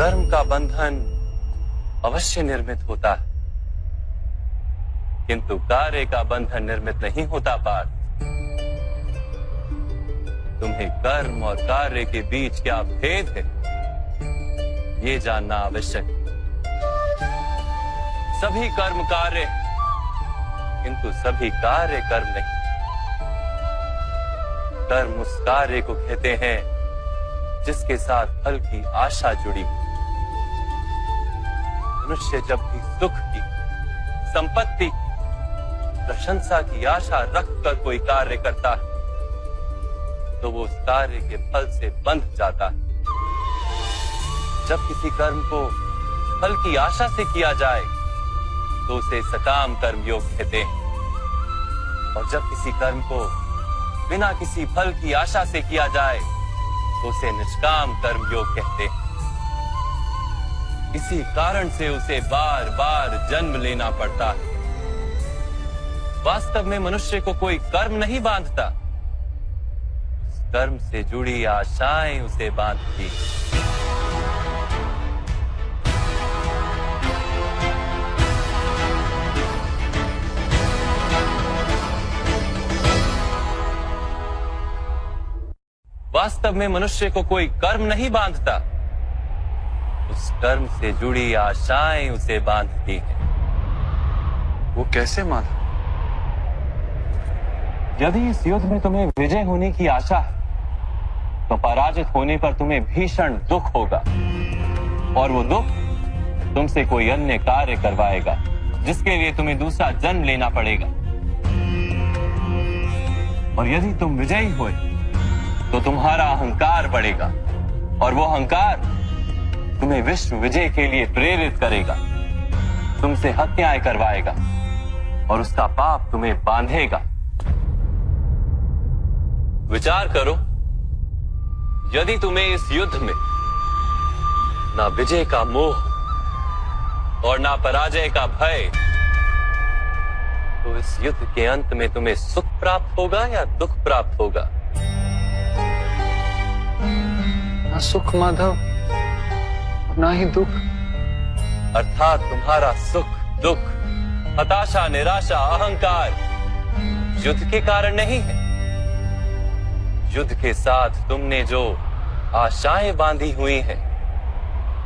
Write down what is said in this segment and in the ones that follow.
कर्म का बंधन अवश्य निर्मित होता है, किंतु कार्य का बंधन निर्मित नहीं होता पार्थ। तुम्हें कर्म और कार्य के बीच क्या भेद है, ये जानना आवश्यक है। सभी कर्म कार्य, किंतु सभी कार्य कर्म नहीं। कर्म उस कार्य को कहते हैं जिसके साथ फल की आशा जुड़ी। मनुष्य जब भी सुख की, संपत्ति की, प्रशंसा की आशा रखकर कोई कार्य करता है तो वो उस कार्य के फल से बंध जाता है। जब किसी कर्म को फल की आशा से किया जाए तो उसे सकाम कर्म योग कहते हैं, और जब किसी कर्म को बिना किसी फल की आशा से किया जाए तो उसे निष्काम कर्म योग कहते हैं। इसी कारण से उसे बार बार जन्म लेना पड़ता है। वास्तव में मनुष्य को कोई कर्म नहीं बांधता, उस कर्म से जुड़ी आशाएं उसे बांधती। वास्तव में मनुष्य को कोई कर्म नहीं बांधता, उस कर्म से जुड़ी आशाएं उसे बांधती हैं। वो कैसे माधव? यदि इस युद्ध में तुम्हें विजय होने की आशा है तो पराजित होने पर तुम्हें भीषण दुख होगा, और वो दुख तुमसे कोई अन्य कार्य करवाएगा जिसके लिए तुम्हें दूसरा जन्म लेना पड़ेगा। और यदि तुम विजयी हुए तो तुम्हारा अहंकार बढ़ेगा, और वो अहंकार तुम्हें विश्व विजय के लिए प्रेरित करेगा, तुमसे हत्याएं करवाएगा और उसका पाप तुम्हें बांधेगा। विचार करो, यदि तुम्हें इस युद्ध में ना विजय का मोह और ना पराजय का भय, तो इस युद्ध के अंत में तुम्हें सुख प्राप्त होगा या दुख प्राप्त होगा? ना सुख माधव, ना ही दुख। अर्थात तुम्हारा सुख, दुख, हताशा, निराशा, अहंकार युद्ध के कारण नहीं है। युद्ध के साथ तुमने जो आशाएं बांधी हुई हैं,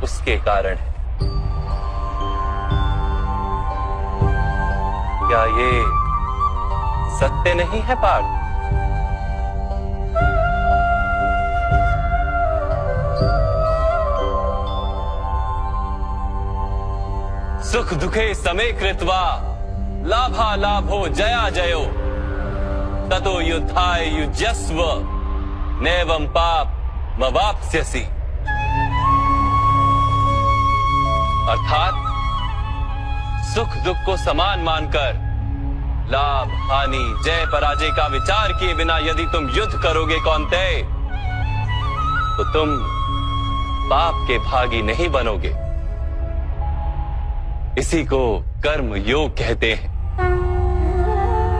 उसके कारण है। क्या ये सत्य नहीं है पार्थ? सुख दुखे समे कृत्वा लाभा लाभो जया जयो ततो युद्धाय युज्यस्व नैवं पाप मवाप्स्यसि। अर्थात सुख दुख को समान मानकर लाभ हानि जय पराजय का विचार किए बिना यदि तुम युद्ध करोगे कौन्तेय, तो तुम पाप के भागी नहीं बनोगे। इसी को कर्म योग कहते हैं।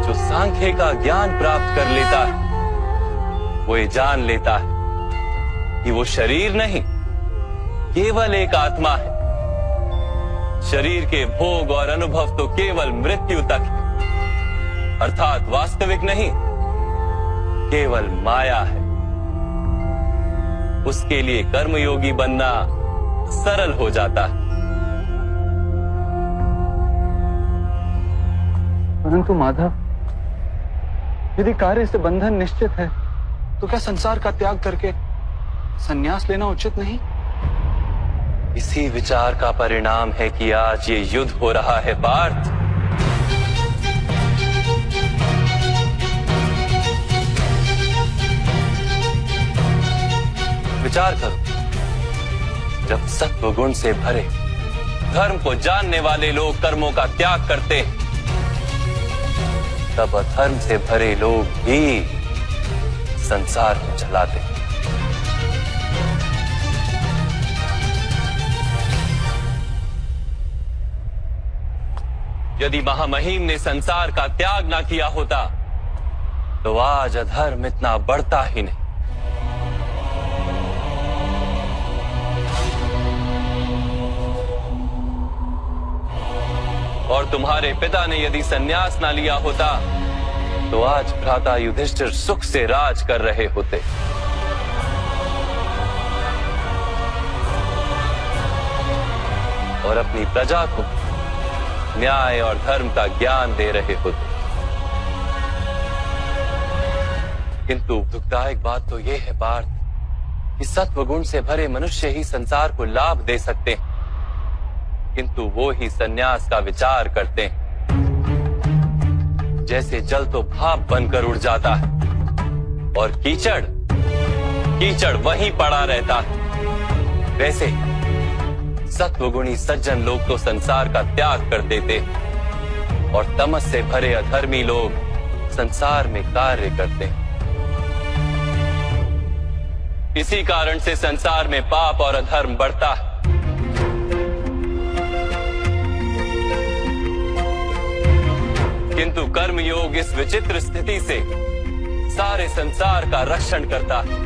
जो सांख्य का ज्ञान प्राप्त कर लेता है वो ये जान लेता है कि वो शरीर नहीं, केवल एक आत्मा है। शरीर के भोग और अनुभव तो केवल मृत्यु तक है, अर्थात वास्तविक नहीं, केवल माया है। उसके लिए कर्मयोगी बनना सरल हो जाता है। परंतु माधव, यदि कार्य से बंधन निश्चित है तो क्या संसार का त्याग करके संन्यास लेना उचित नहीं? इसी विचार का परिणाम है कि आज ये युद्ध हो रहा है पार्थ। विचार करो, जब सत्व गुण से भरे धर्म को जानने वाले लोग कर्मों का त्याग करते हैं, तब अधर्म से भरे लोग भी संसार को चलाते हैं। यदि महामहिम ने संसार का त्याग ना किया होता तो आज अधर्म इतना बढ़ता ही नहीं। और तुम्हारे पिता ने यदि संन्यास ना लिया होता तो आज भ्राता युधिष्ठिर सुख से राज कर रहे होते। और अपनी प्रजा को न्याय और धर्म का ज्ञान दे रहे होते। किंतु दुखदायक बात तो यह है पार्थ कि सत्वगुण से भरे मनुष्य ही संसार को लाभ दे सकते हैं, किंतु वो ही संन्यास का विचार करते हैं। जैसे जल तो भाप बनकर उड़ जाता है और कीचड़ वहीं पड़ा रहता है, वैसे सत्वगुणी सज्जन लोग तो संसार का त्याग कर देते और तमस से भरे अधर्मी लोग संसार में कार्य करते हैं। इसी कारण से संसार में पाप और अधर्म बढ़ता है। किंतु कर्मयोग इस विचित्र स्थिति से सारे संसार का रक्षण करता है।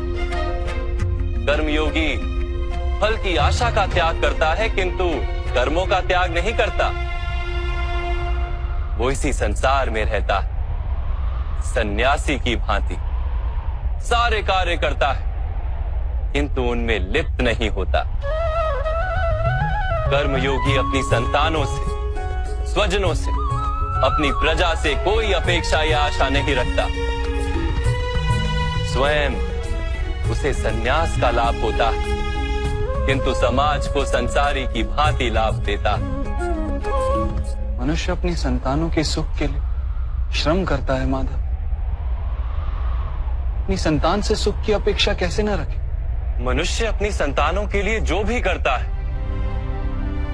कर्मयोगी फल की आशा का त्याग करता है, किंतु कर्मों का त्याग नहीं करता। वो इसी संसार में रहता है सन्यासी की भांति, सारे कार्य करता है किंतु उनमें लिप्त नहीं होता। कर्मयोगी अपनी संतानों से, स्वजनों से, अपनी प्रजा से कोई अपेक्षा या आशा नहीं रखता। स्वयं उसे संन्यास का लाभ होता है, किंतु समाज को संसारी की भांति लाभ देता। मनुष्य अपनी संतानों के सुख के लिए श्रम करता है माधव। अपनी संतान से सुख की अपेक्षा कैसे न रखे? मनुष्य अपनी संतानों के लिए जो भी करता है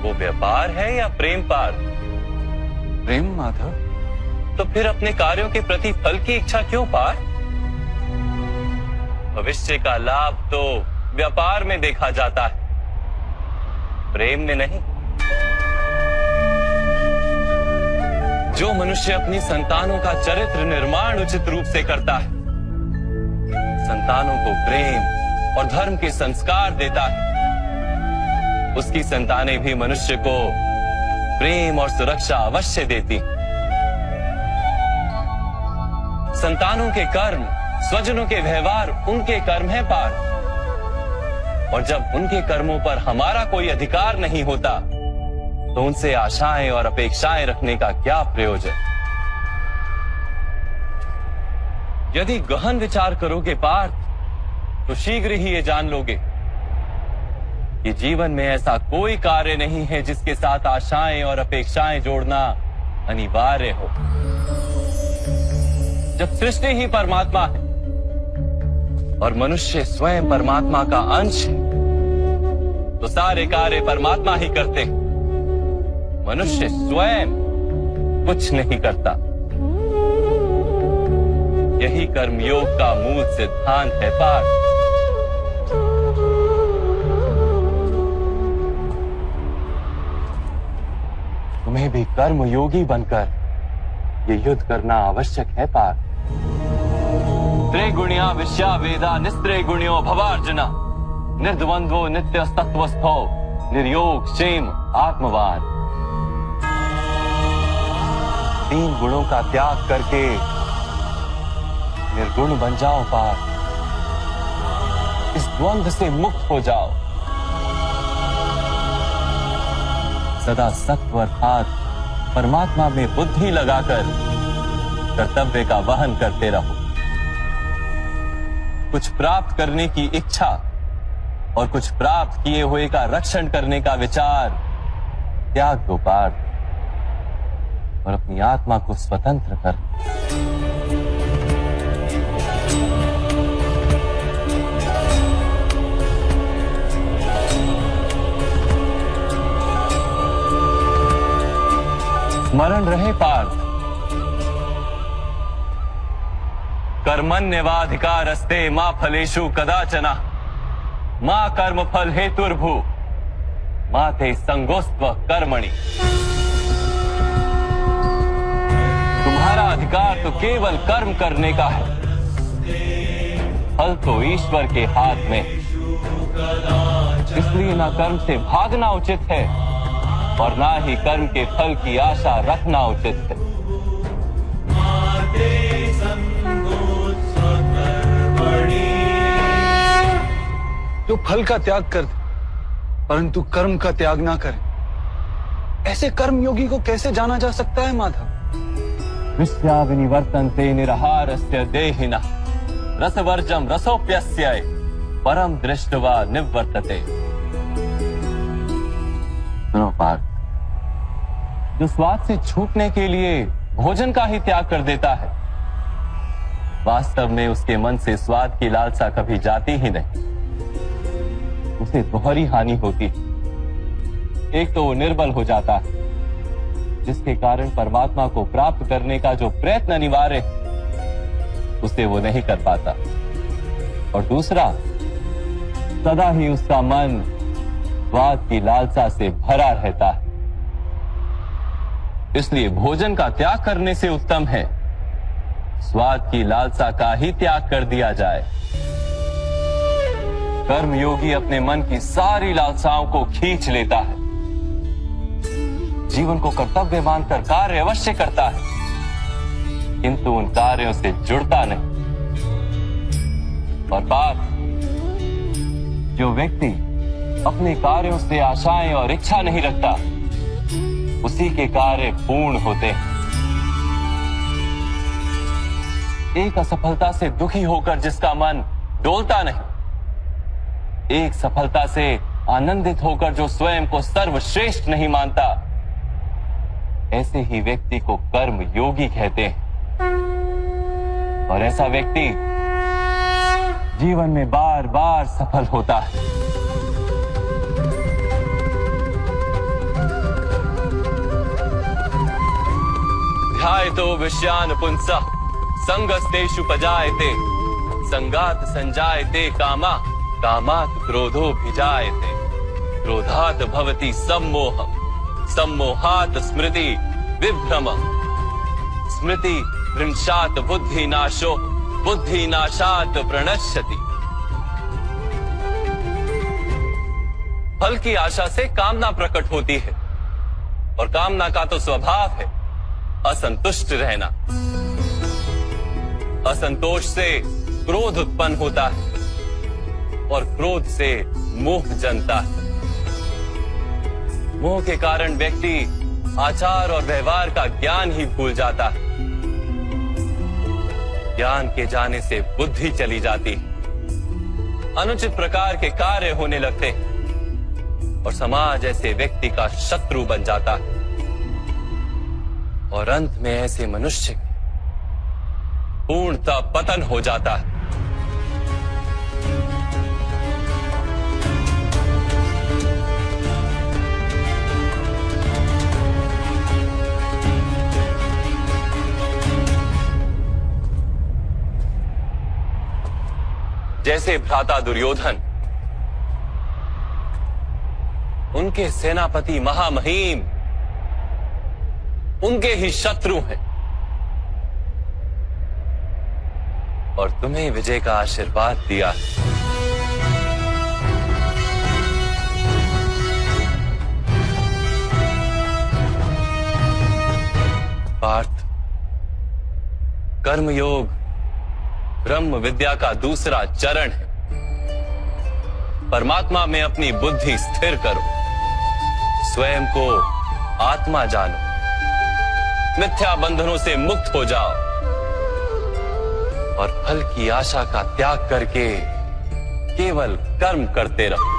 वो व्यापार है या प्रेम पार? प्रेम माधव। तो फिर अपने कार्यों के प्रति फल की इच्छा क्यों पार? भविष्य का लाभ तो व्यापार में देखा जाता है, प्रेम में नहीं। जो मनुष्य अपनी संतानों का चरित्र निर्माण उचित रूप से करता है, संतानों को प्रेम और धर्म के संस्कार देता है, उसकी संतानें भी मनुष्य को प्रेम और सुरक्षा अवश्य देती। संतानों के कर्म, स्वजनों के व्यवहार उनके कर्म है पार, और जब उनके कर्मों पर हमारा कोई अधिकार नहीं होता तो उनसे आशाएं और अपेक्षाएं रखने का क्या प्रयोजन? यदि गहन विचार करोगे पार्थ तो शीघ्र ही ये जान लोगे कि जीवन में ऐसा कोई कार्य नहीं है जिसके साथ आशाएं और अपेक्षाएं जोड़ना अनिवार्य हो। जब सृष्टि ही परमात्मा है और मनुष्य स्वयं परमात्मा का अंश है, तो सारे कार्य परमात्मा ही करते हैं। मनुष्य स्वयं कुछ नहीं करता। यही कर्मयोग का मूल सिद्धांत है पार्थ। तुम्हें भी कर्मयोगी बनकर ये युद्ध करना आवश्यक है पार्थ। त्रिगुणिया विश्या वेदा निस्त्रिगुण्यो भवार्जुना, निर्द्वंद्वो नित्य तत्वस्थो निर्योग क्षेम आत्मवान। तीन गुणों का त्याग करके निर्गुण बन जाओ पार्थ। इस द्वंद्व से मुक्त हो जाओ। सदा सत्व अर्थात परमात्मा में बुद्धि लगाकर कर्तव्य का वहन करते रहो। कुछ प्राप्त करने की इच्छा और कुछ प्राप्त किए हुए का रक्षण करने का विचार त्याग दो पार्थ, और अपनी आत्मा को स्वतंत्र कर। स्मरण रहे पार्थ, कर्मण्यवाधिकारस्ते मा फलेषु कदाचन मा कर्म फल हेतुर्भु मा ते संगोस्त्व कर्मणि। तुम्हारा अधिकार तो केवल कर्म करने का है, फल तो ईश्वर के हाथ में। इसलिए ना कर्म से भागना उचित है और ना ही कर्म के फल की आशा रखना उचित है। जो फल का त्याग कर दे परंतु कर्म का त्याग ना करे, ऐसे कर्म योगी को कैसे जाना जा सकता है माधव? विश्या विनिवर्तन्ते निरहारस्य देहिनः रसवर्जम रसोप्यस्य परम दृष्ट्वा निवर्तते। सुनो पार्थ, जो स्वाद से छूटने के लिए भोजन का ही त्याग कर देता है, वास्तव में उसके मन से स्वाद की लालसा कभी जाती ही नहीं। उसे दोहरी हानि होती है। एक तो वो निर्बल हो जाता है, जिसके कारण परमात्मा को प्राप्त करने का जो प्रयत्न अनिवार्य है उसे वो नहीं कर पाता, और दूसरा, सदा ही उसका मन स्वाद की लालसा से भरा रहता है। इसलिए भोजन का त्याग करने से उत्तम है स्वाद की लालसा का ही त्याग कर दिया जाए। कर्म योगी अपने मन की सारी लालसाओं को खींच लेता है, जीवन को कर्तव्य मानकर कार्य अवश्य करता है, किंतु उन कार्यों से जुड़ता नहीं। और बात, जो व्यक्ति अपने कार्यों से आशाएं और इच्छा नहीं रखता, उसी के कार्य पूर्ण होते हैं। एक असफलता से दुखी होकर जिसका मन डोलता नहीं, एक सफलता से आनंदित होकर जो स्वयं को सर्वश्रेष्ठ नहीं मानता, ऐसे ही व्यक्ति को कर्म योगी कहते हैं। और ऐसा व्यक्ति जीवन में बार बार सफल होता है। ध्यायतो विषयान पुंसः संगस्तेषु पजायते संगात संजायते कामा कामात् क्रोधोऽभिजायते क्रोधात् भवति सम्मोहः सम्मोहात् स्मृति विभ्रमः स्मृति भ्रंशात् बुद्धिनाशो बुद्धिनाशात् प्रणश्यति। फल की आशा से कामना प्रकट होती है, और कामना का तो स्वभाव है असंतुष्ट रहना। असंतोष से क्रोध उत्पन्न होता है, और क्रोध से मोह जन्मता है। मोह के कारण व्यक्ति आचार और व्यवहार का ज्ञान ही भूल जाता है। ज्ञान के जाने से बुद्धि चली जाती है, अनुचित प्रकार के कार्य होने लगते हैं, और समाज ऐसे व्यक्ति का शत्रु बन जाता है। और अंत में ऐसे मनुष्य पूर्णतः पतन हो जाता है। जैसे भ्राता दुर्योधन, उनके सेनापति महामहिम उनके ही शत्रु हैं, और तुम्हें विजय का आशीर्वाद दिया। पार्थ, कर्मयोग ब्रह्म विद्या का दूसरा चरण है। परमात्मा में अपनी बुद्धि स्थिर करो, स्वयं को आत्मा जानो, मिथ्या बंधनों से मुक्त हो जाओ, और फल की आशा का त्याग करके केवल कर्म करते रहो।